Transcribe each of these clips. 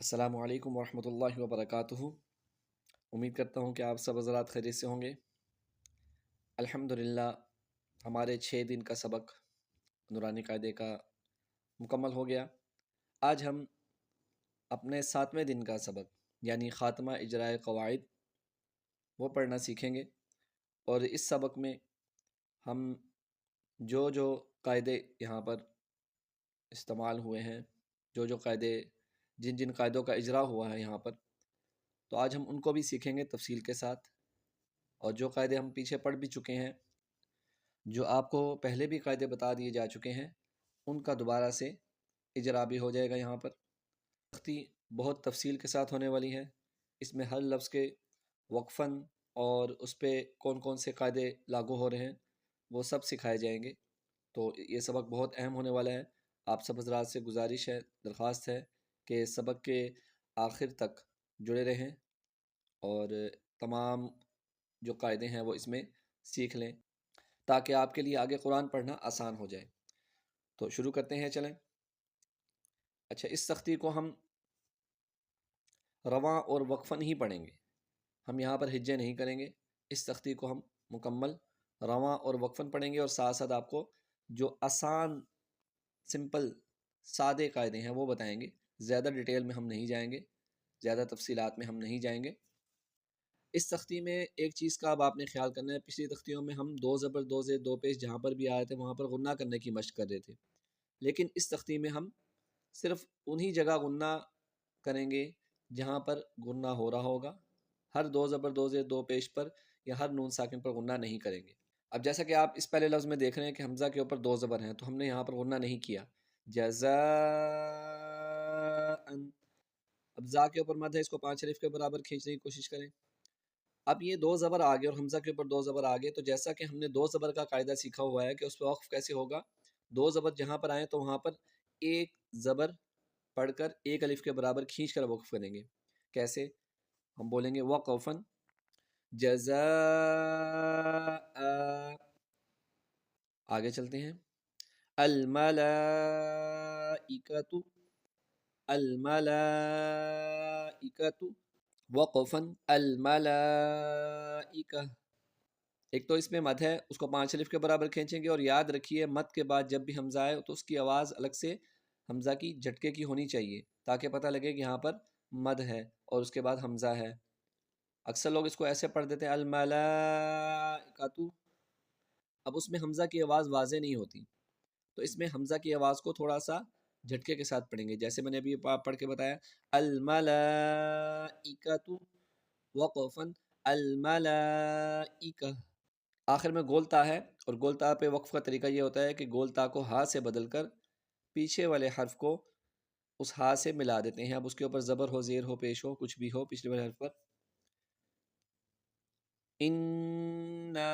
السلام علیکم ورحمۃ اللہ وبرکاتہ۔ امید کرتا ہوں کہ آپ سب حضرات خیریت سے ہوں گے۔ الحمدللہ ہمارے 6 دن کا سبق نورانی قاعدے کا مکمل ہو گیا۔ آج ہم اپنے 7ویں دن کا سبق یعنی خاتمہ اجرائے قواعد وہ پڑھنا سیکھیں گے، اور اس سبق میں ہم جو قاعدے یہاں پر استعمال ہوئے ہیں، جو قاعدے جن جن قاعدوں کا اجرا ہوا ہے یہاں پر، تو آج ہم ان کو بھی سیکھیں گے تفصیل کے ساتھ۔ اور جو قاعدے ہم پیچھے پڑھ بھی چکے ہیں، جو آپ کو پہلے بھی قاعدے بتا دیے جا چکے ہیں، ان کا دوبارہ سے اجرا بھی ہو جائے گا یہاں پر۔ سختی بہت تفصیل کے ساتھ ہونے والی ہے، اس میں ہر لفظ کے وقفاً اور اس پہ کون کون سے قاعدے لاگو ہو رہے ہیں وہ سب سکھائے جائیں گے۔ تو یہ سبق بہت اہم ہونے والا ہے۔ آپ سب حضرات سے گزارش ہے، درخواست ہے کہ سبق کے آخر تک جڑے رہیں اور تمام جو قاعدے ہیں وہ اس میں سیکھ لیں تاکہ آپ کے لیے آگے قرآن پڑھنا آسان ہو جائے۔ تو شروع کرتے ہیں، چلیں۔ اچھا، اس سختی کو ہم رواں اور وقفاً ہی پڑھیں گے، ہم یہاں پر ہجے نہیں کریں گے۔ اس سختی کو ہم مکمل رواں اور وقفاً پڑھیں گے، اور ساتھ ساتھ آپ کو جو آسان سمپل سادے قاعدے ہیں وہ بتائیں گے۔ زیادہ ڈیٹیل میں ہم نہیں جائیں گے، زیادہ تفصیلات میں ہم نہیں جائیں گے۔ اس تختی میں ایک چیز کا اب آپ نے خیال کرنا ہے، پچھلی تختیوں میں ہم 2 زبر 2 زیر 2 پیش جہاں پر بھی آئے تھے وہاں پر غنہ کرنے کی مشق کر رہے تھے، لیکن اس تختی میں ہم صرف انہی جگہ غنہ کریں گے جہاں پر غنہ ہو رہا ہوگا۔ ہر 2 زبر 2 زیر 2 پیش پر یا ہر نون ساکن پر غنہ نہیں کریں گے۔ اب جیسا کہ آپ اس پہلے لفظ میں دیکھ رہے ہیں کہ حمزہ کے اوپر 2 زبر ہیں، تو ہم نے یہاں پر غنہ نہیں کیا۔ جزاء، اب زا کے اوپر مد ہے، اس کو 5 الف کے برابر کھینچنے کی کوشش کریں۔ اب یہ 2 زبر آگے اور حمزہ کے اوپر 2 زبر آگے، تو جیسا کہ ہم نے 2 زبر کا قاعدہ سیکھا ہوا ہے کہ اس پہ وقف کیسے ہوگا، 2 زبر جہاں پر آئیں تو وہاں پر ایک زبر پڑھ کر 1 الف کے برابر کھینچ کر وقف کریں گے۔ کیسے؟ ہم بولیں گے وقفاً جزاء، آگے چلتے ہیں، الملائکۃ، الملائکۃ، وقفاً الملائکہ۔ ایک تو اس میں مد ہے، اس کو 5 الف کے برابر کھینچیں گے، اور یاد رکھیے مد کے بعد جب بھی حمزہ آئے تو اس کی آواز الگ سے حمزہ کی جھٹکے کی ہونی چاہیے تاکہ پتہ لگے کہ یہاں پر مد ہے اور اس کے بعد حمزہ ہے۔ اکثر لوگ اس کو ایسے پڑھ دیتے ہیں الملائکۃ، اب اس میں حمزہ کی آواز واضح نہیں ہوتی، تو اس میں حمزہ کی آواز کو تھوڑا سا جھٹکے کے ساتھ پڑھیں گے، جیسے میں نے ابھی پڑھ کے بتایا الملائکۃ وقفاً الملائکہ۔ آخر میں گولتا ہے، اور گولتا پہ وقف کا طریقہ یہ ہوتا ہے کہ گولتا کو ہا سے بدل کر پیچھے والے حرف کو اس ہا سے ملا دیتے ہیں۔ اب اس کے اوپر زبر ہو، زیر ہو، پیش ہو، کچھ بھی ہو پچھلے والے حرف پر۔ اِنَّا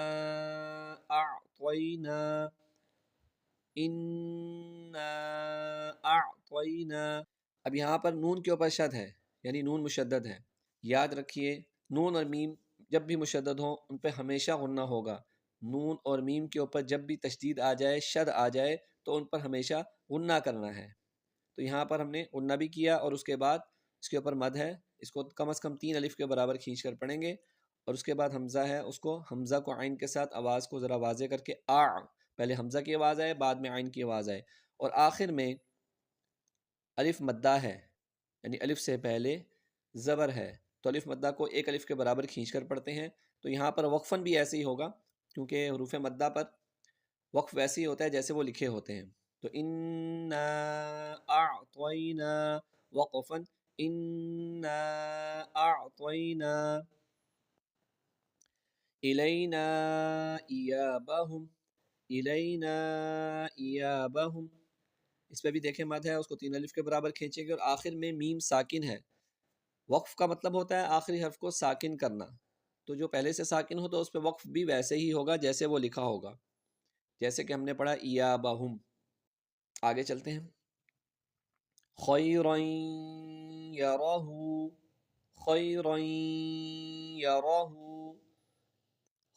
أَعْطَيْنَا، اِنَّا أَعْطَيْنَا۔ اب یہاں پر نون کے اوپر شد ہے، یعنی نون مشدد ہے۔ یاد رکھیے نون اور میم جب بھی مشدد ہوں ان پہ ہمیشہ غنہ ہوگا۔ نون اور میم کے اوپر جب بھی تشدید آ جائے، شد آ جائے، تو ان پر ہمیشہ غنہ کرنا ہے۔ تو یہاں پر ہم نے غنہ بھی کیا، اور اس کے بعد اس کے اوپر مد ہے، اس کو کم از کم 3 الف کے برابر کھینچ کر پڑھیں گے، اور اس کے بعد حمزہ ہے، اس کو حمزہ کو عین کے ساتھ آواز کو ذرا واضح کر کے پہلے حمزہ کی آواز آئے، بعد میں عین کی آواز آئے، اور آخر میں الف مدہ ہے، یعنی الف سے پہلے زبر ہے، تو الف مدہ کو 1 الف کے برابر کھینچ کر پڑھتے ہیں۔ تو یہاں پر وقفاً بھی ایسے ہی ہوگا، کیونکہ حروف مدہ پر وقف ویسے ہی ہوتا ہے جیسے وہ لکھے ہوتے ہیں۔ تو اِنَّا أَعْطَيْنَا وقفاً اِنَّا أَعْطَيْنَا إِلَيْنَا إِيَابَهُمْ، إِلَيْنَا إِيَابَهُمْ۔ اس پہ بھی دیکھیں مد ہے، اس کو 3 الف کے برابر کھینچیں گے، اور آخر میں میم ساکن ہے۔ وقف کا مطلب ہوتا ہے آخری حرف کو ساکن کرنا، تو جو پہلے سے ساکن ہو تو اس پہ وقف بھی ویسے ہی ہوگا جیسے وہ لکھا ہوگا، جیسے کہ ہم نے پڑھا ایابہم۔ آگے چلتے ہیں، خیرن یرہ، خیرن یرہ،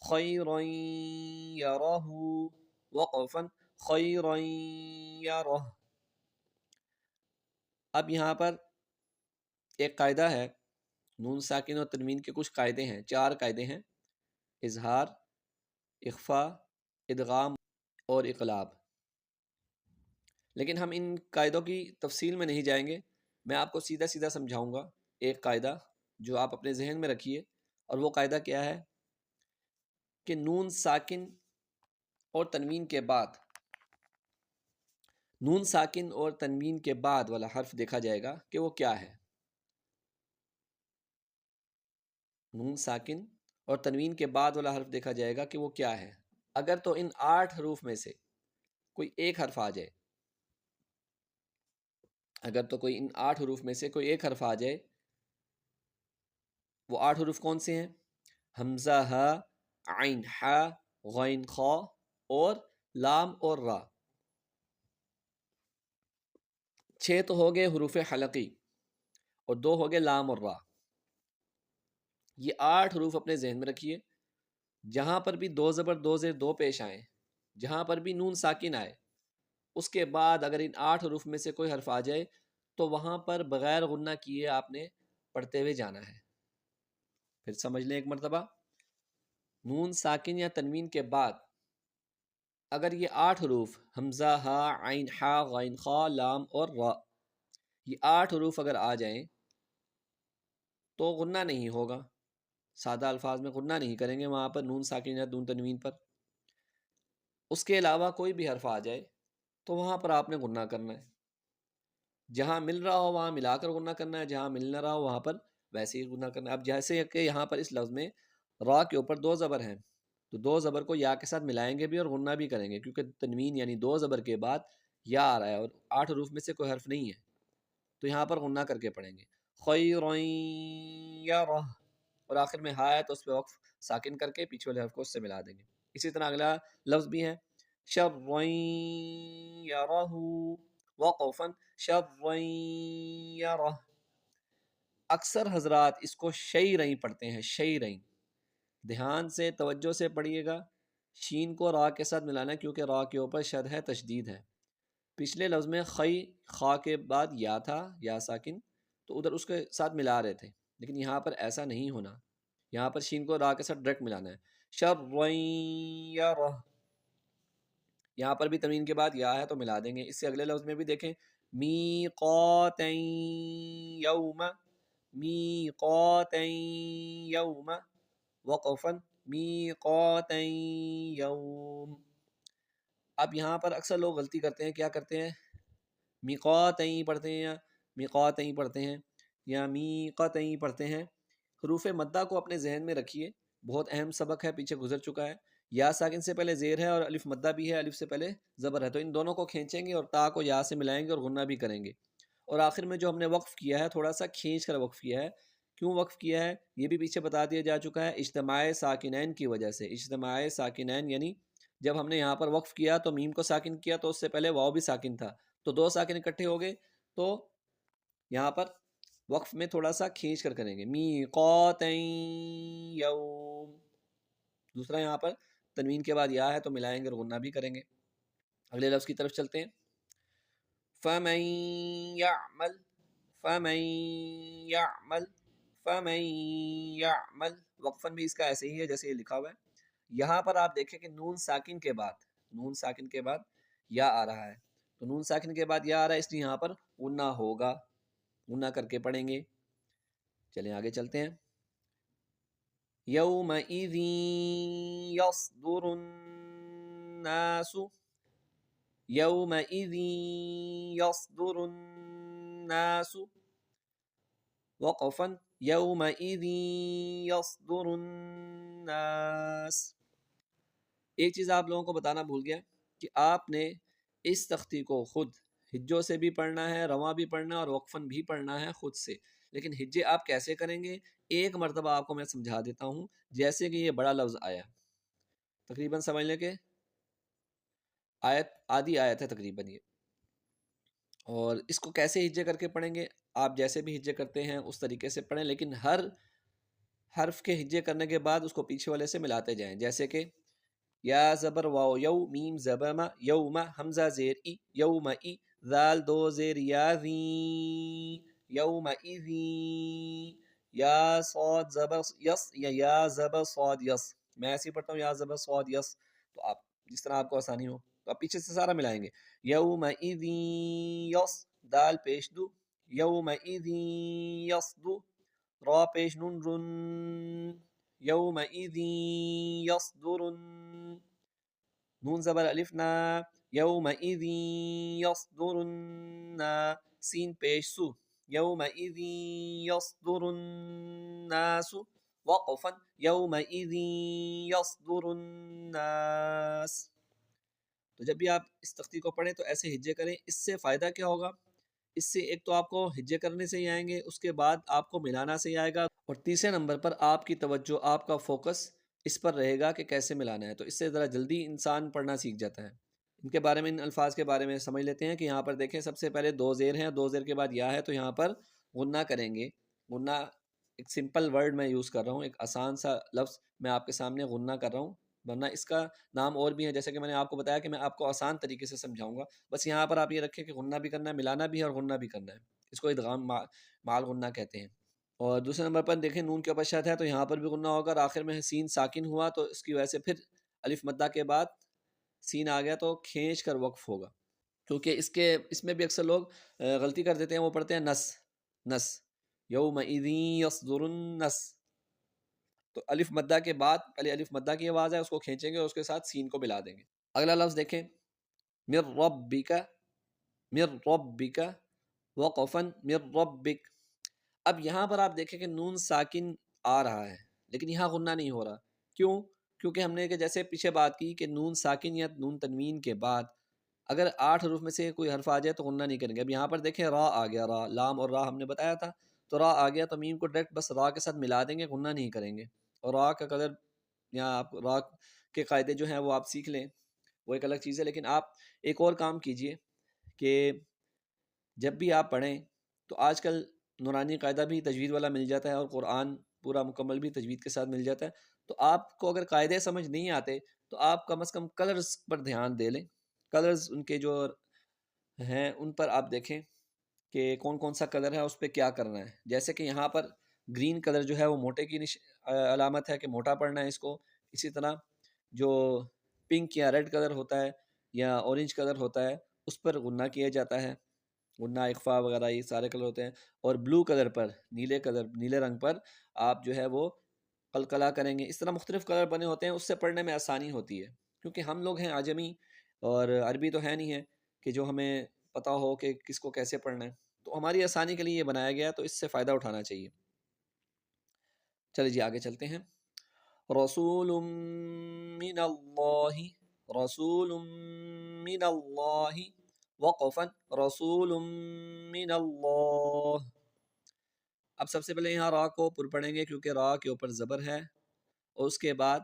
خیرن یرہ، وقفاً خیرن یرہ۔ اب یہاں پر ایک قاعدہ ہے، نون ساکن اور تنوین کے کچھ قاعدے ہیں، 4 قاعدے ہیں: اظہار، اخفا، ادغام اور اقلاب۔ لیکن ہم ان قاعدوں کی تفصیل میں نہیں جائیں گے، میں آپ کو سیدھا سیدھا سمجھاؤں گا ایک قاعدہ جو آپ اپنے ذہن میں رکھیے، اور وہ قاعدہ کیا ہے کہ نون ساکن اور تنوین کے بعد، نون ساکن اور تنوین کے بعد والا حرف دیکھا جائے گا کہ وہ کیا ہے۔ نون ساکن اور تنوین کے بعد والا حرف دیکھا جائے گا کہ وہ کیا ہے۔ اگر تو ان 8 حروف میں سے کوئی ایک حرف آ جائے، اگر تو کوئی ان 8 حروف میں سے کوئی ایک حرف آ جائے، وہ 8 حروف کون سے ہیں؟ حمزہ، ہا، عین، ہا، غین، خا اور لام اور را۔ 6 تو ہو گئے حروف حلقی اور 2 ہو گئے لام اور را۔ یہ 8 حروف اپنے ذہن میں رکھیے، جہاں پر بھی 2 زبر 2 زیر 2 پیش آئیں، جہاں پر بھی نون ساکن آئے، اس کے بعد اگر ان 8 حروف میں سے کوئی حرف آ جائے تو وہاں پر بغیر غنہ کیے آپ نے پڑھتے ہوئے جانا ہے۔ پھر سمجھ لیں ایک مرتبہ، نون ساکن یا تنوین کے بعد اگر یہ 8 حروف حمزہ، ہا، عین، ہا، غین، خا، لام اور را، یہ 8 حروف اگر آ جائیں تو غنہ نہیں ہوگا، سادہ الفاظ میں غنہ نہیں کریں گے وہاں پر نون ساکن یا نون تنوین پر۔ اس کے علاوہ کوئی بھی حرف آ جائے تو وہاں پر آپ نے غنہ کرنا ہے، جہاں مل رہا ہو وہاں ملا کر غنہ کرنا ہے، جہاں مل نہ رہا ہو وہاں پر ویسے ہی غنہ کرنا ہے۔ اب جیسے کہ یہاں پر اس لفظ میں را کے اوپر 2 زبر ہیں، تو 2 زبر کو یا کے ساتھ ملائیں گے بھی اور غنہ بھی کریں گے، کیونکہ تنوین یعنی 2 زبر کے بعد یا آ رہا ہے اور 8 حروف میں سے کوئی حرف نہیں ہے، تو یہاں پر غنہ کر کے پڑھیں گے، خیرً یرہ، اور آخر میں ہا ہے تو اس پہ وقف ساکن کر کے پیچھے والے حرف کو اس سے ملا دیں گے۔ اسی طرح اگلا لفظ بھی ہے شرً یرہ، وقفاً شرً یرہ۔ اکثر حضرات اس کو شیریں پڑھتے ہیں، شیریں، دھیان سے توجہ سے پڑھیے گا، شین کو را کے ساتھ ملانا ہے کیونکہ را کے اوپر شد ہے، تشدید ہے۔ پچھلے لفظ میں خی، خا کے بعد یا تھا، یا ساکن، تو ادھر اس کے ساتھ ملا رہے تھے، لیکن یہاں پر ایسا نہیں ہونا، یہاں پر شین کو را کے ساتھ ڈائریکٹ ملانا ہے، شرً یرہ۔ یہاں پر بھی تنوین کے بعد یا ہے تو ملا دیں گے۔ اس سے اگلے لفظ میں بھی دیکھیں، میقاتً یوم، میقاتً یوم، وقفاً میقاتً یوم۔ اب یہاں پر اکثر لوگ غلطی کرتے ہیں، کیا کرتے ہیں؟ میقاتً پڑھتے ہیں یا میقاتً پڑھتے ہیں یا میقاتً پڑھتے ہیں۔ حروف مدہ کو اپنے ذہن میں رکھیے، بہت اہم سبق ہے، پیچھے گزر چکا ہے۔ یا ساکن سے پہلے زیر ہے اور الف مدہ بھی ہے، الف سے پہلے زبر ہے، تو ان دونوں کو کھینچیں گے اور تا کو یا سے ملائیں گے اور غنہ بھی کریں گے۔ اور آخر میں جو ہم نے وقف کیا ہے، تھوڑا سا کھینچ کر وقف کیا ہے، کیوں وقف کیا ہے یہ بھی پیچھے بتا دیا جا چکا ہے، اجتماع ساکنین کی وجہ سے۔ اجتماع ساکنین یعنی جب ہم نے یہاں پر وقف کیا تو میم کو ساکن کیا تو اس سے پہلے واو بھی ساکن تھا، تو 2 ساکن اکٹھے ہو گئے، تو یہاں پر وقف میں تھوڑا سا کھینچ کر کریں گے، میقاتً یوم۔ دوسرا یہاں پر تنوین کے بعد یا ہے تو ملائیں گے اور غنہ بھی کریں گے۔ اگلے لفظ کی طرف چلتے ہیں، فَمَن يَعْمَلْ، فَمَن يَعْمَلْ، فَمَن يَعْمَلْ، وقفاً بھی اس کا ایسے ہی ہے جیسے یہ لکھا ہوا ہے۔ یہاں پر آپ دیکھیں کہ نون ساکن کے بعد، نون ساکن کے بعد یا آ رہا ہے، تو نون ساکن کے بعد یا آ رہا ہے اس لیے یہاں پر غنہ ہوگا، غنہ کر کے پڑھیں گے۔ چلیں آگے چلتے ہیں، یومئذ یصدر الناس، یومئذ یصدر الناس، وقفاً یومئذ یصدر الناس۔ ایک چیز آپ لوگوں کو بتانا بھول گیا کہ آپ نے اس تختی کو خود ہجوں سے بھی پڑھنا ہے، رواں بھی پڑھنا ہے اور وقفاً بھی پڑھنا ہے خود سے، لیکن ہجے آپ کیسے کریں گے؟ ایک مرتبہ آپ کو میں سمجھا دیتا ہوں۔ جیسے کہ یہ بڑا لفظ آیا، تقریباً سمجھ لیں کہ آیت، آدھی آیت ہے تقریباً یہ، اور اس کو کیسے ہجے کر کے پڑھیں گے؟ آپ جیسے بھی ہجے کرتے ہیں اس طریقے سے پڑھیں، لیکن ہر حرف کے ہجے کرنے کے بعد اس کو پیچھے والے سے ملاتے جائیں، جیسے کہ یا زبر واو یو، میم زبر ما، یوم، حمزہ زیر ای، یوم ای، ذال 2 زیر یا، ذی، یومئذی، یا صاد زبر یس یا یا زبر صاد یس، میں ایسے ہی پڑھتا ہوں یا زبر صاد یس، تو آپ جس طرح آپ کو آسانی ہو تو آپ پیچھے سے سارا ملائیں گے. یومئذی یس، دال پیش دو، یومئذی یصدو، را پیش نون رن، یومئذی یصدرن، نون زبر الف نا، یومئذ یصدر الناس، سین پیش سو، یومئذ یصدر الناس، وقفا یومئذ یصدر الناس. تو جب بھی آپ اس تختی کو پڑھیں تو ایسے ہجے کریں. اس سے فائدہ کیا ہوگا؟ اس سے ایک تو آپ کو ہجے کرنے سے ہی آئیں گے، اس کے بعد آپ کو ملانا سے ہی آئے گا، اور تیسرے نمبر پر آپ کی توجہ، آپ کا فوکس اس پر رہے گا کہ کیسے ملانا ہے. تو اس سے ذرا جلدی انسان پڑھنا سیکھ جاتا ہے. ان کے بارے میں، ان الفاظ کے بارے میں سمجھ لیتے ہیں کہ یہاں پر دیکھیں سب سے پہلے دو زیر ہیں، دو زیر کے بعد یا ہے، تو یہاں پر غنہ کریں گے. غنہ ایک سمپل ورڈ میں یوز کر رہا ہوں، ایک آسان سا لفظ میں آپ کے سامنے غنہ کر رہا ہوں، ورنہ اس کا نام اور بھی ہے، جیسے کہ میں نے آپ کو بتایا کہ میں آپ کو آسان طریقے سے سمجھاؤں گا. بس یہاں پر آپ یہ رکھیں کہ غنہ بھی کرنا ہے، ملانا بھی ہے اور غنہ بھی کرنا ہے. اس کو ادغام مال غنہ کہتے ہیں. اور دوسرے نمبر پر دیکھیں نون کے اوپر شد ہے تو یہاں پر بھی غنہ ہوگا، اور آخر میں سین ساکن ہوا تو اس کی وجہ سے پھر الف مدہ کے بعد سین آ گیا تو کھینچ کر وقف ہوگا. کیونکہ اس میں بھی اکثر لوگ غلطی کر دیتے ہیں، وہ پڑھتے ہیں نس نس، یومئذ یصدر النس، تو الف مدہ کے بعد پہلے الف مدہ کی آواز ہے، اس کو کھینچیں گے اور اس کے ساتھ سین کو ملا دیں گے. اگلا لفظ دیکھیں، من ربک، من ربک، وقفا من ربک. اب یہاں پر آپ دیکھیں کہ نون ساکن آ رہا ہے لیکن یہاں غنہ نہیں ہو رہا. کیوں؟ کیونکہ ہم نے کہ جیسے پیچھے بات کی کہ نون ساکن یا نون تنوین کے بعد اگر 8 حروف میں سے کوئی حرف آ جائے تو غنہ نہیں کریں گے. اب یہاں پر دیکھیں را آ گیا، را لام اور را ہم نے بتایا تھا، تو را آ گیا تو میم کو ڈائریکٹ بس را کے ساتھ ملا دیں گے، غنہ نہیں کریں گے. اور را کا قدر یا آپ را کے قاعدے جو ہیں وہ آپ سیکھ لیں، وہ ایک الگ چیز ہے. لیکن آپ ایک اور کام کیجئے کہ جب بھی آپ پڑھیں تو آج کل نورانی قاعدہ بھی تجوید والا مل جاتا ہے اور قرآن پورا مکمل بھی تجوید کے ساتھ مل جاتا ہے. تو آپ کو اگر قاعدے سمجھ نہیں آتے تو آپ کم از کم کلرز پر دھیان دے لیں. کلرز ان کے جو ہیں ان پر آپ دیکھیں کہ کون کون سا کلر ہے، اس پہ کیا کرنا ہے. جیسے کہ یہاں پر گرین کلر جو ہے وہ موٹے کی علامت ہے کہ موٹا پڑھنا ہے اس کو. اسی طرح جو پنک یا ریڈ کلر ہوتا ہے یا اورنج کلر ہوتا ہے اس پر غنہ کیا جاتا ہے، غنہ اخفا وغیرہ یہ سارے کلر ہوتے ہیں. اور بلو کلر پر، نیلے رنگ پر آپ جو ہے وہ قلقلہ کریں گے. اس طرح مختلف کلر بنے ہوتے ہیں، اس سے پڑھنے میں آسانی ہوتی ہے. کیونکہ ہم لوگ ہیں عجمی اور عربی تو ہے نہیں ہے کہ جو ہمیں پتہ ہو کہ کس کو کیسے پڑھنا ہے، تو ہماری آسانی کے لیے یہ بنایا گیا، تو اس سے فائدہ اٹھانا چاہیے. چلیے جی آگے چلتے ہیں. رسول من اللہ، رسول من اللہ، وقفا رسول من اللہ. اب سب سے پہلے یہاں را کو پر پڑھیں گے کیونکہ را کے اوپر زبر ہے، اور اس کے بعد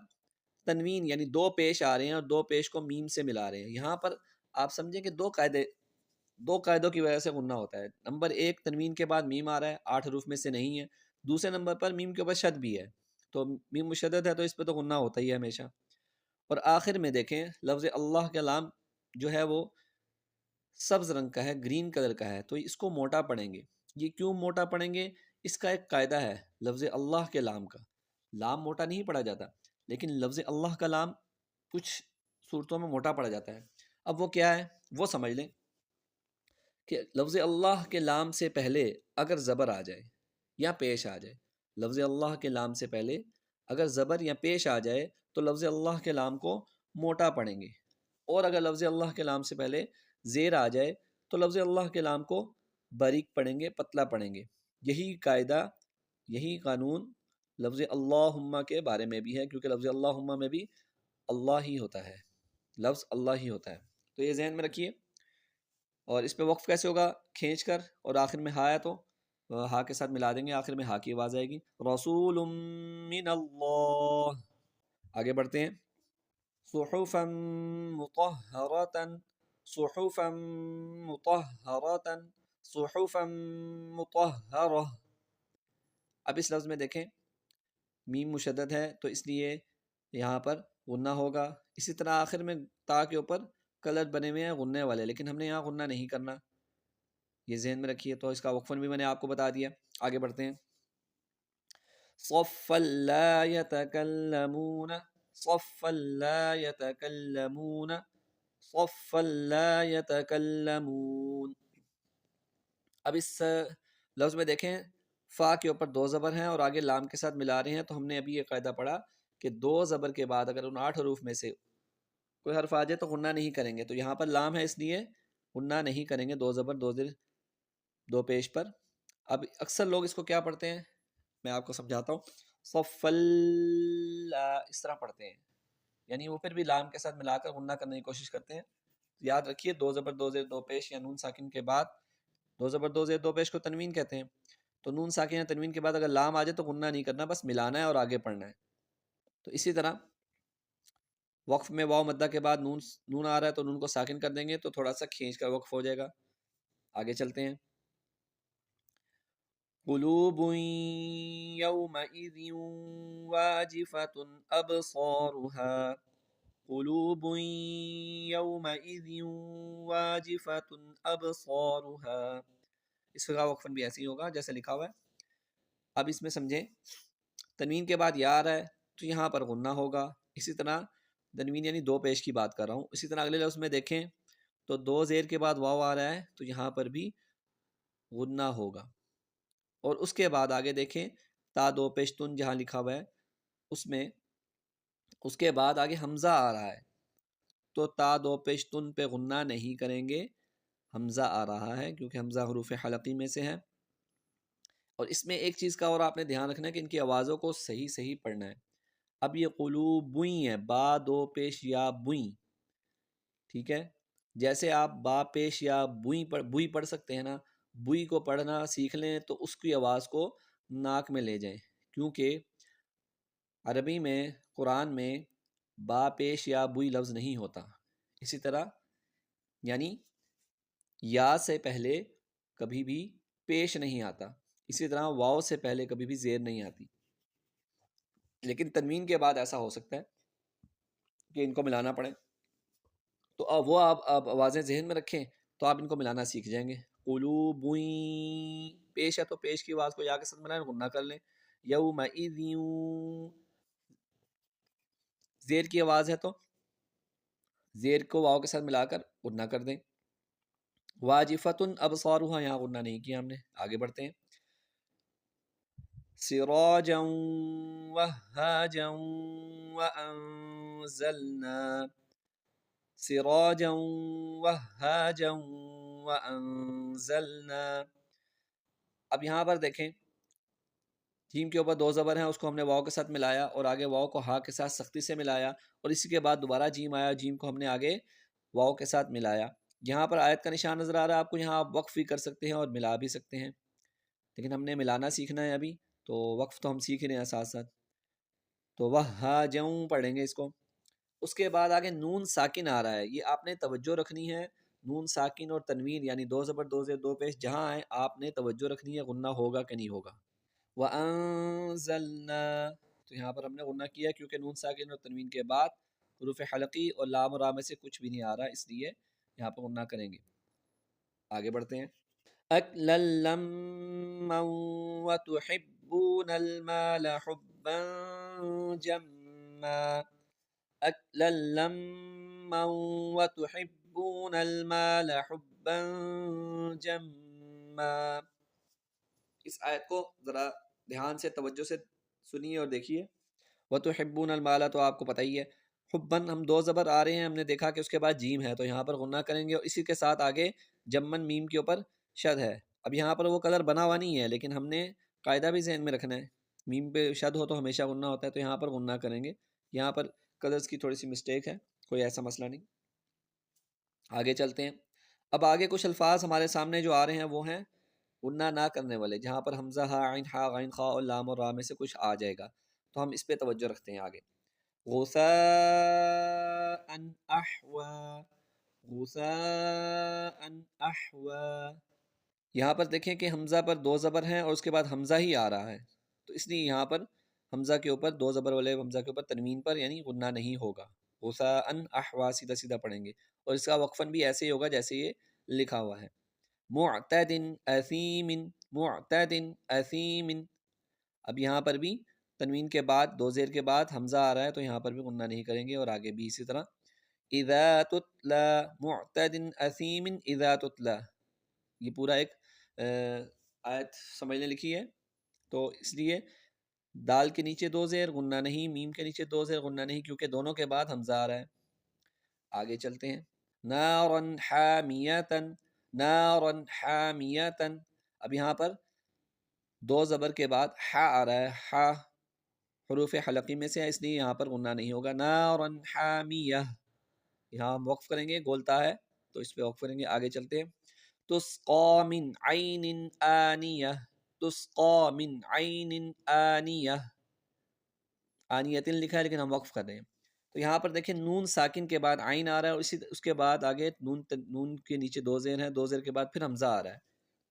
تنوین یعنی دو پیش آ رہے ہیں اور دو پیش کو میم سے ملا رہے ہیں. یہاں پر آپ سمجھیں کہ دو قاعدوں کی وجہ سے غنہ ہوتا ہے. نمبر ایک، تنوین کے بعد میم آ رہا ہے، 8 حروف میں سے نہیں ہے. دوسرے نمبر پر میم کے اوپر شد بھی ہے، تو میم مشدد ہے تو اس پہ تو غنہ ہوتا ہی ہے ہمیشہ. اور آخر میں دیکھیں لفظ اللہ کا لام جو ہے وہ سبز رنگ کا ہے، گرین کلر کا ہے، تو اس کو موٹا پڑھیں گے. یہ کیوں موٹا پڑھیں گے؟ اس کا ایک قاعدہ ہے. لفظ اللہ کے لام کا لام موٹا نہیں پڑھا جاتا، لیکن لفظ اللہ کا لام کچھ صورتوں میں موٹا پڑا جاتا ہے. اب وہ کیا ہے وہ سمجھ لیں کہ لفظ اللہ کے لام سے پہلے اگر زبر آ جائے یا پیش آ جائے، لفظ اللہ کے لام سے پہلے اگر زبر یا پیش آ جائے تو لفظ اللہ کے لام کو موٹا پڑھیں گے. اور اگر لفظ اللہ کے لام سے پہلے زیر آ جائے تو لفظ اللہ کے لام کو باریک پڑھیں گے، پتلا پڑھیں گے. یہی قاعدہ، یہی قانون لفظ اللہم کے بارے میں بھی ہے، کیونکہ لفظ اللہم میں بھی اللہ ہی ہوتا ہے، لفظ اللہ ہی ہوتا ہے. تو یہ ذہن میں رکھیے. اور اس پہ وقف کیسے ہوگا؟ کھینچ کر، اور آخر میں ہا ہے تو ہا کے ساتھ ملا دیں گے، آخر میں ہا کی آواز آئے گی. رسول من اللہ. آگے بڑھتے ہیں. صحفا مطہرۃ، صحفا مطہرۃ، صحفا مطہرہ. اب اس لفظ میں دیکھیں میم مشدد ہے تو اس لیے یہاں پر غنہ ہوگا. اسی طرح آخر میں تا کے اوپر کلر بنے ہوئے ہیں غننے والے، لیکن ہم نے یہاں غنہ نہیں کرنا. یہ ذہن میں رکھیے. تو اس کا وقفن بھی میں نے آپ کو بتا دیا. آگے بڑھتے ہیں. صفا لا يتكلمون صفا لا يتكلمون صفا لا يتكلمون. اب اس لفظ میں دیکھیں فا کے اوپر دو زبر ہیں اور آگے لام کے ساتھ ملا رہے ہیں. تو ہم نے ابھی یہ قاعدہ پڑھا کہ دو زبر کے بعد اگر ان 8 حروف میں سے کوئی حرف آ جائے تو غنہ نہیں کریں گے. تو یہاں پر لام ہے اس لیے غنہ نہیں کریں گے، دو زبر دو زیر دو پیش پر. اب اکثر لوگ اس کو کیا پڑھتے ہیں، میں آپ کو سمجھاتا ہوں. صفلا اس طرح پڑھتے ہیں، یعنی وہ پھر بھی لام کے ساتھ ملا کر غنہ کرنے کی کوشش کرتے ہیں. یاد رکھیے دو زبر دو زیر دو پیش یا نون ساکن کے بعد، دو زبر دو زیر دو پیش کو تنوین کہتے ہیں. تو نون ساکن یا تنوین کے بعد اگر لام آ جائے تو غنہ نہیں کرنا، بس ملانا ہے اور آگے پڑھنا ہے. تو اسی طرح وقف میں واو مدہ کے بعد نون آ رہا ہے تو نون کو ساکن کر دیں گے تو تھوڑا سا کھینچ کر وقف ہو جائے گا. آگے چلتے ہیں. قلوب یومئذ واجفة ابصارها قلوب یومئذ واجفة ابصارها. اس کا وقفن بھی ایسے ہی ہوگا جیسے لکھا ہوا ہے. اب اس میں سمجھیں تنوین کے بعد یا آ رہا ہے تو یہاں پر غنہ ہوگا. اسی طرح تنوین یعنی دو پیش کی بات کر رہا ہوں. اسی طرح اگلے لفظ میں دیکھیں تو دو زیر کے بعد واو آ رہا ہے تو یہاں پر بھی غنہ ہوگا. اور اس کے بعد آگے دیکھیں تا دو پیش تن جہاں لکھا ہوا ہے اس میں اس کے بعد آگے حمزہ آ رہا ہے تو تا دو پیش تن پہ غنہ نہیں کریں گے، حمزہ آ رہا ہے کیونکہ حمزہ حروف حلقی میں سے ہے. اور اس میں ایک چیز کا اور آپ نے دھیان رکھنا ہے کہ ان کی آوازوں کو صحیح صحیح پڑھنا ہے. اب یہ قلوبوئیں ہے، با دو پیش یا بوئیں، ٹھیک ہے. جیسے آپ با پیش یا بوئی پڑھ سکتے ہیں نا، بوئی کو پڑھنا سیکھ لیں تو اس کی آواز کو ناک میں لے جائیں، کیونکہ عربی میں قرآن میں با پیش یا بوئی لفظ نہیں ہوتا. اسی طرح یعنی یا سے پہلے کبھی بھی پیش نہیں آتا، اسی طرح واو سے پہلے کبھی بھی زیر نہیں آتی. لیکن تنوین کے بعد ایسا ہو سکتا ہے کہ ان کو ملانا پڑے. تو وہ آپ آوازیں ذہن میں رکھیں تو آپ ان کو ملانا سیکھ جائیں گے. قلوبوئیں پیش ہے تو پیش کی آواز کو یا کے ساتھ ملائیں، غنہ کر لیں. یومئذ زیر کی آواز ہے تو زیر کو واو کے ساتھ ملا کر غنہ کر دیں. واجفتن ابصارها یہاں غنہ نہیں کیا ہم نے. آگے بڑھتے ہیں. سراجا وهاجا وانزلنا سراجا وهاجا وانزلنا. اب یہاں پر دیکھیں جیم کے اوپر دو زبر ہیں، اس کو ہم نے واو کے ساتھ ملایا اور آگے واو کو ہا کے ساتھ سختی سے ملایا اور اسی کے بعد دوبارہ جیم آیا، جیم کو ہم نے آگے واو کے ساتھ ملایا. یہاں پر آیت کا نشان نظر آ رہا ہے آپ کو، یہاں آپ وقف بھی کر سکتے ہیں اور ملا بھی سکتے ہیں، لیکن ہم نے ملانا سیکھنا ہے ابھی، تو وقف تو ہم سیکھ رہے ہیں ساتھ ساتھ. تو وہ ہا جاؤں پڑھیں گے اس کو. اس کے بعد آگے نون ساکن آ رہا ہے، یہ آپ نے توجہ رکھنی ہے. نون ساکن اور تنوین یعنی دو زبر دو زیر دو پیش جہاں آئے آپ نے توجہ رکھنی ہے غنہ ہوگا کہ نہیں ہوگا. وَأَنزَلْنَا تو یہاں پر ہم نے غنہ کیا کیونکہ نون ساکن اور تنوین کے بعد حروف حلقی اور لام اور را میں سے کچھ بھی نہیں آ رہا، اس لیے یہاں پر غنہ کریں گے. آگے بڑھتے ہیں. أَكْلًا لَمًّا وَتُحِبُّونَ الْمَالَ حُبًّا جَمًّا أَكْلًا لَمًّا وَتُحِبُّونَ الْمَالَ حُبًّا جَمًّا. اس آیت کو ذرا دھیان سے توجہ سے سنیے اور دیکھیے. وَتُحِبُّونَ الْمَالَ تو آپ کو پتہ ہی ہے، حُبًّا ہم دو زبر آ رہے ہیں، ہم نے دیکھا کہ اس کے بعد جیم ہے تو یہاں پر غنہ کریں گے اور اسی کے ساتھ آگے جمن میم کے اوپر شد ہے. اب یہاں پر وہ قدر بنا ہوا نہیں ہے لیکن ہم نے قاعدہ بھی ذہن میں رکھنا ہے، میم پہ شد ہو تو ہمیشہ غنہ ہوتا ہے، تو یہاں پر غنہ کریں گے. یہاں پر قدرز کی تھوڑی سی مسٹیک ہے، کوئی ایسا مسئلہ نہیں. آگے چلتے ہیں. اب آگے کچھ الفاظ ہمارے سامنے جو آ رہے ہیں وہ ہیں غنہ نہ کرنے والے، جہاں پر حمزہ ہا عین ہا غین خا اور لام اور را میں سے کچھ آ جائے گا تو ہم اس پہ توجہ رکھتے ہیں. آگے غثاء احوا غثاء احوا. یہاں پر دیکھیں کہ حمزہ پر دو زبر ہیں اور اس کے بعد حمزہ ہی آ رہا ہے، تو اس لیے یہاں پر حمزہ کے اوپر دو زبر والے حمزہ کے اوپر تنوین پر یعنی غنہ نہیں ہوگا. غثاء احوا سیدھا سیدھا پڑھیں گے اور اس کا وقفن بھی ایسے ہی ہوگا جیسے یہ لکھا ہوا ہے. معتد اثیم معتد اثیم. اب یہاں پر بھی تنوین کے بعد دو زیر کے بعد حمزہ آ رہا ہے تو یہاں پر بھی غنہ نہیں کریں گے، اور آگے بھی اسی طرح. اذا تتلا معتد اثیم اذا تتلا. یہ پورا ایک آیت سمجھنے لکھی ہے، تو اس لیے دال کے نیچے دو زیر غنہ نہیں، میم کے نیچے دو زیر غنہ نہیں، کیونکہ دونوں کے بعد حمزہ آ رہا ہے. آگے چلتے ہیں. نارا حامیتا نارا حامیتا. اب یہاں پر دو زبر کے بعد حا آ رہا ہے، حا حروف حلقی میں سے ہے، اس لیے یہاں پر غنہ نہیں ہوگا. نارا حامیہ. یہاں ہم وقف کریں گے، گولتا ہے تو اس پہ وقف کریں گے. آگے چلتے ہیں. تسقا من عین آنیہ تسقا من عین آنیہ. آنیتن لکھا ہے لیکن ہم وقف کر رہے ہیں. تو یہاں پر دیکھیں نون ساکن کے بعد عین آ رہا ہے، اور اس کے بعد آگے نون کے نیچے دو زیر ہیں، دو زیر کے بعد پھر حمزہ آ رہا ہے.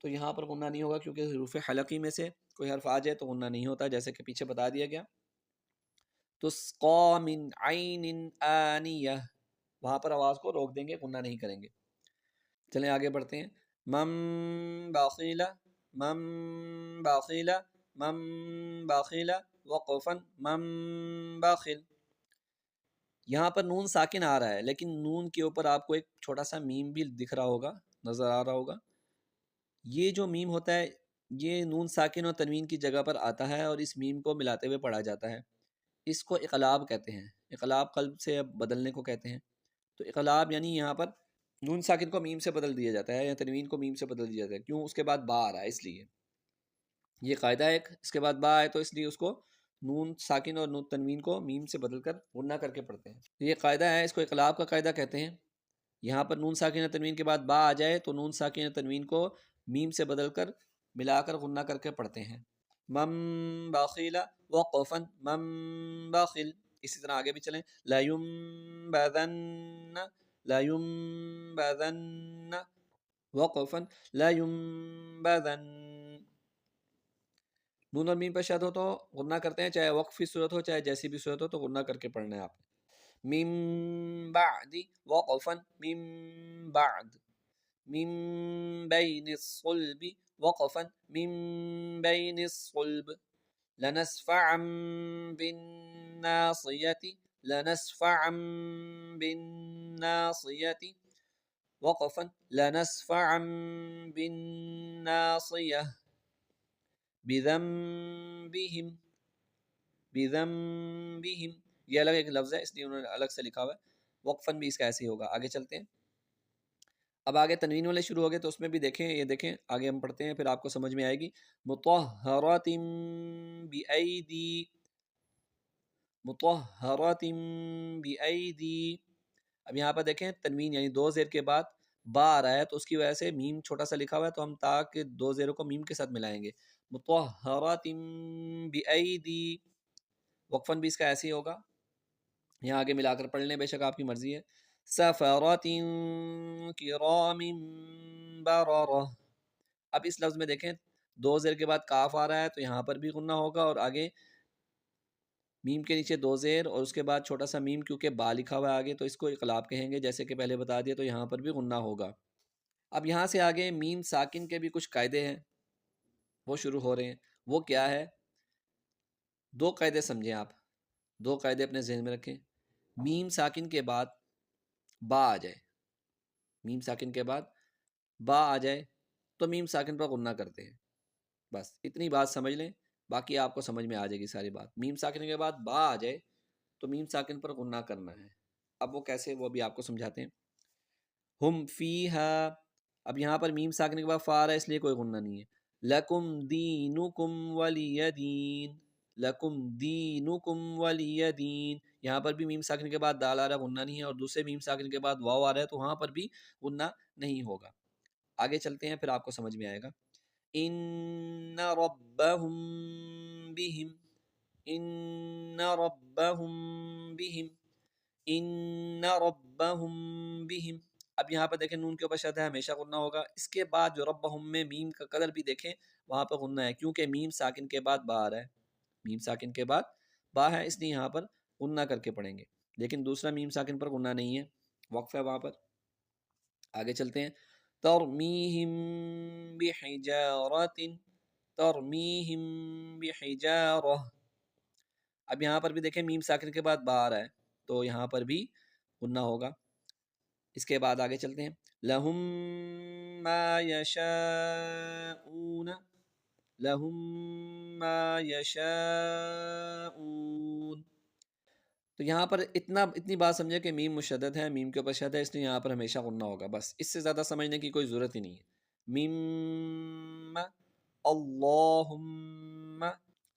تو یہاں پر غنہ نہیں ہوگا، کیونکہ حروف حلقی میں سے کوئی حرف آ جائے تو غنہ نہیں ہوتا، جیسے کہ پیچھے بتا دیا گیا. تسقا من عین آنیہ. وہاں پر آواز کو روک دیں گے، غنہ نہیں کریں گے. چلیں آگے بڑھتے ہیں. مم باخیلہ مم باخیلہ مم باخیلہ وقفا مم باخل. یہاں پر نون ساکن آ رہا ہے، لیکن نون کے اوپر آپ کو ایک چھوٹا سا میم بھی دکھ رہا ہوگا، نظر آ رہا ہوگا. یہ جو میم ہوتا ہے یہ نون ساکن اور تنوین کی جگہ پر آتا ہے، اور اس میم کو ملاتے ہوئے پڑھا جاتا ہے. اس کو اقلاب کہتے ہیں. اقلاب قلب سے بدلنے کو کہتے ہیں. تو اقلاب یعنی یہاں پر نون ساکن کو میم سے بدل دیا جاتا ہے، یا تنوین کو میم سے بدل دیا جاتا ہے. کیوں؟ اس کے بعد با آ رہا ہے، اس لیے یہ قاعدہ ہے. اس کے بعد با ہے تو اس لیے اس کو نون ساکن اور نون تنوین کو میم سے بدل کر غنہ کر کے پڑھتے ہیں. یہ قاعدہ ہے، اس کو اقلاب کا قاعدہ کہتے ہیں. یہاں پر نون ساکن اور تنوین کے بعد با آ جائے تو نون ساکن اور تنوین کو میم سے بدل کر ملا کر غنہ کر کے پڑھتے ہیں. مم باخیلا وقفا مم باخل. اسی طرح آگے بھی چلیں. لا ينبذن لا ينبذن وقفا لا ينبذن. نون اور میم پر شد ہو تو غنہ کرتے ہیں، چاہے وقف کی صورت ہو چاہے جیسی بھی صورت ہو، تو غنہ کر کے پڑھنا ہے آپ نے. من بعد وقفا من بعد من بين الصلب وقفا من بين الصلب. لنسفعا بالناصية لنسفعا بالناصية وقفا لنسفعا بالناصية. بذنبهم بذنبهم. یہ الگ ایک لفظ ہے، اس لیے انہوں نے الگ سے لکھا ہوا ہے. وقفاً بھی اس کا ایسے ہی ہوگا. آگے چلتے ہیں. اب آگے تنوین والے شروع ہو گئے تو اس میں بھی دیکھیں، یہ دیکھیں آگے ہم پڑھتے ہیں پھر آپ کو سمجھ میں آئے گی. مطہرات بأیدی مطہرات بأیدی. اب یہاں پر دیکھیں تنوین یعنی دو زیر کے بعد با آ رہا ہے، تو اس کی وجہ سے میم چھوٹا سا لکھا ہوا ہے، تو ہم تا کے دو زیروں کو میم کے ساتھ ملائیں گے. مطہرات بأیدی. وقفاً بھی اس کا ایسے ہی ہوگا. یہاں آگے ملا کر پڑھ لیں، بے شک آپ کی مرضی ہے. سفرات کرام بررہ. اب اس لفظ میں دیکھیں دو زیر کے بعد کاف آ رہا ہے، تو یہاں پر بھی غنہ ہوگا، اور آگے میم کے نیچے دو زیر اور اس کے بعد چھوٹا سا میم، کیونکہ با لکھا ہوا ہے آگے تو اس کو اقلاب کہیں گے، جیسے کہ پہلے بتا دیا. تو یہاں پر بھی غنہ ہوگا. اب یہاں سے آگے میم ساکن کے بھی کچھ قاعدے ہیں، وہ شروع ہو رہے ہیں. وہ کیا ہے؟ دو قاعدے سمجھیں آپ، دو قاعدے اپنے ذہن میں رکھیں. میم ساکن کے بعد با آ جائے، میم ساکن کے بعد با آ جائے تو میم ساکن پر غنہ کرتے ہیں. بس اتنی بات سمجھ لیں، باقی آپ کو سمجھ میں آ جائے گی ساری بات. میم ساکن کے بعد با آ جائے تو میم ساکن پر غنہ کرنا ہے. اب وہ کیسے، وہ بھی آپ کو سمجھاتے ہیں. ہم فیہا. اب یہاں پر میم ساکن کے بعد فا آ رہا ہے، اس لیے کوئی غنہ نہیں ہے. لکم دینکم ولی دین لکم دینکم ولی دین. یہاں پر بھی میم ساکن کے بعد دال آ رہا ہے، غنہ نہیں ہے، اور دوسرے میم ساکن کے بعد واو آ رہا ہے، تو وہاں پر بھی غنہ نہیں ہوگا. آگے چلتے ہیں پھر آپ کو سمجھ میں آئے گا. ان ربہم بہم ان ربہم بہم ان ربہم بہم. اب یہاں پر دیکھیں نون کے اوپر شد ہے، ہمیشہ غنہ ہوگا. اس کے بعد جو ربہم میں میم کا قدر بھی دیکھیں، وہاں پر غنہ ہے، کیونکہ میم ساکن کے بعد با آ رہا ہے. میم ساکن کے بعد با ہے، اس لیے یہاں پر غنہ کر کے پڑھیں گے. لیکن دوسرا میم ساکن پر غنہ نہیں ہے، وقف ہے وہاں پر. آگے چلتے ہیں. ترمیہم بحجارۃ، ترمیہم بحجارہ۔ اب یہاں پر بھی دیکھیں میم ساکن کے بعد با آ رہا ہے تو یہاں پر بھی غنہ ہوگا۔ اس کے بعد آگے چلتے ہیں، لہم ما یشاءون، لہم ما یشاءون۔ تو یہاں پر اتنی بات سمجھے کہ میم مشدد ہے، میم کے اوپر شد ہے، اس لیے یہاں پر ہمیشہ غنہ ہوگا، بس اس سے زیادہ سمجھنے کی کوئی ضرورت ہی نہیں ہے۔ میم اللہم،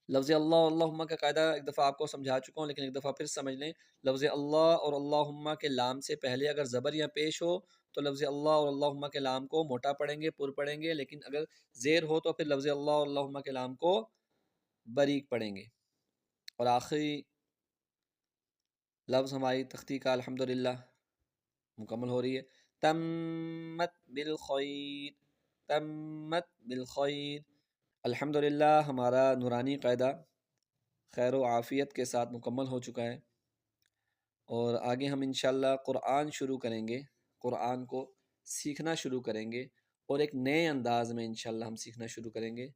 لفظ اللہ اور اللہم کا قاعدہ ایک دفعہ آپ کو سمجھا چکا ہوں، لیکن ایک دفعہ پھر سمجھ لیں۔ لفظ اللہ اور اللہم کے لام سے پہلے اگر زبر یا پیش ہو تو لفظ اللہ اور اللہم کے لام کو موٹا پڑھیں گے، پر پڑھیں گے، لیکن اگر زیر ہو تو پھر لفظ اللہ اور اللہم کے لام کو باریک پڑھیں گے۔ اور آخری لفظ ہماری تختی کا الحمدللہ مکمل ہو رہی ہے، تمت بالخیر، تمت بالخیر۔ الحمدللہ ہمارا نورانی قاعدہ خیر و عافیت کے ساتھ مکمل ہو چکا ہے، اور آگے ہم انشاءاللہ قرآن شروع کریں گے، قرآن کو سیکھنا شروع کریں گے، اور ایک نئے انداز میں انشاءاللہ ہم سیکھنا شروع کریں گے۔